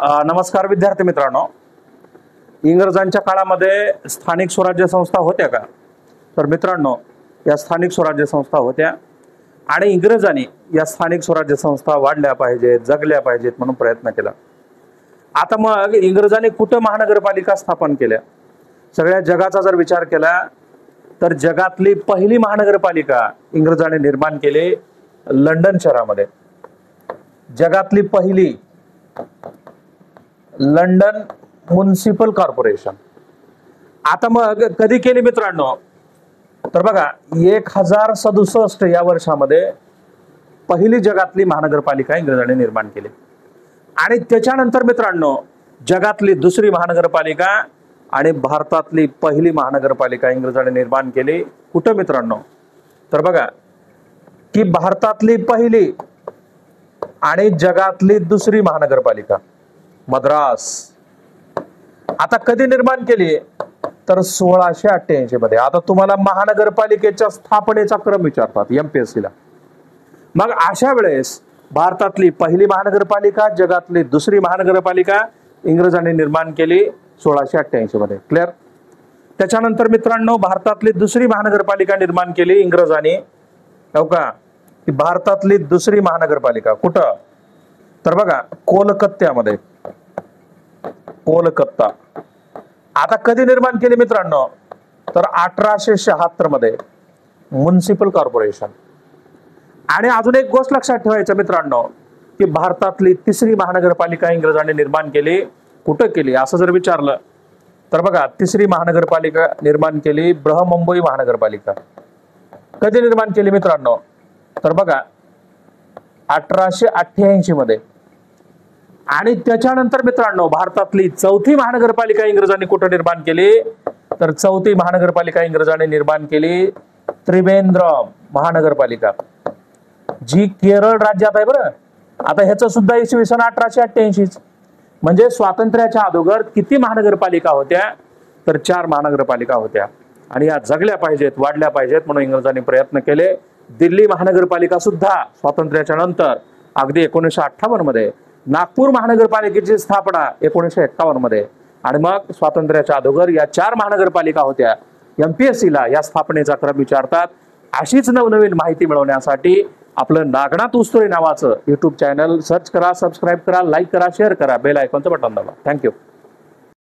नमस्कार विद्यार्थी मित्रांनो, इंग्रजांच्या काळामध्ये स्थानिक स्वराज्य संस्था होत्या का? तर मित्रांनो, या स्थानिक स्वराज्य संस्था होत्या आणि इंग्रजांनी या स्थानिक स्वराज्य संस्था वाढल्या पाहिजेत, जगल्या पाहिजेत म्हणून प्रयत्न केला. आता मग इंग्रजांनी कुठं महानगरपालिका स्थापन केल्या? सगळ्या जगाचा जर विचार केला तर जगातली पहिली महानगरपालिका इंग्रजांनी निर्माण केली लंडन शहरामध्ये. जगातली पहिली लंडन म्युनिसिपल कॉर्पोरेशन. आता मग कधी केली मित्रांनो? तर बघा 1067 या वर्षामध्ये पहिली जगातली महानगरपालिका इंग्रजांनी निर्माण केली. आणि त्याच्यानंतर मित्रांनो जगातली दुसरी महानगरपालिका आणि भारतातली पहिली महानगरपालिका इंग्रजांनी निर्माण केली. कुठं मित्रांनो? तर बघा की भारतातली पहिली आणि जगातली दुसरी महानगरपालिका मद्रास. आता कधी निर्माण केली? तर 1688 मध्ये. आता तुम्हाला महानगरपालिकेच्या स्थापनेचा क्रम विचारतात MPSC ला. मग अशा वेळेस भारतातली पहिली महानगरपालिका, जगातली दुसरी महानगरपालिका इंग्रजांनी निर्माण केली 1688 मध्ये. क्लिअर? त्याच्यानंतर मित्रांनो भारतातली दुसरी महानगरपालिका निर्माण केली इंग्रजांनी. हो का? की भारतातली दुसरी महानगरपालिका कुठं? तर बघा कोलकात्यामध्ये. कोलकाता. आता कधी निर्माण केली मित्रांनो? तर 1876 मध्ये म्युनिसिपल कॉर्पोरेशन. आणि अजून एक गोष्ट लक्षात ठेवायचं मित्रांनो की भारतातली तिसरी महानगरपालिका इंग्रजांनी निर्माण केली. कुठं केली असं जर विचारलं तर बघा तिसरी महानगरपालिका निर्माण केली बृहमुंबई महानगरपालिका. कधी निर्माण केली मित्रांनो? तर बघा 1888 मध्ये. आणि त्याच्यानंतर मित्रांनो भारतातली चौथी महानगरपालिका इंग्रजांनी कुठं निर्माण केली? तर चौथी महानगरपालिका इंग्रजांनी निर्माण केली त्रिवेंद्रम महानगरपालिका, जी केरळ राज्यात आहे. बरं, आता ह्याचं सुद्धा इसवी सन 1888. म्हणजे स्वातंत्र्याच्या अगोदर किती महानगरपालिका होत्या? तर 4 महानगरपालिका होत्या. आणि या जगल्या पाहिजेत, वाढल्या पाहिजेत म्हणून इंग्रजांनी प्रयत्न केले. दिल्ली महानगरपालिका सुद्धा स्वातंत्र्याच्या नंतर अगदी 1958 मध्ये. नागपूर महानगरपालिकेची स्थापना 1951 मध्ये. आणि मग स्वातंत्र्याच्या अगोदर या 4 महानगरपालिका होत्या. MPSC ला या स्थापनेचा क्रम विचारतात. अशीच नवनवीन माहिती मिळवण्यासाठी आपलं नागनाथ उस्तुरे नावाचं YouTube चॅनल सर्च करा, सबस्क्राईब करा, लाईक करा, शेअर करा, बेल आयकॉनचं बटन दाबा. थँक्यू.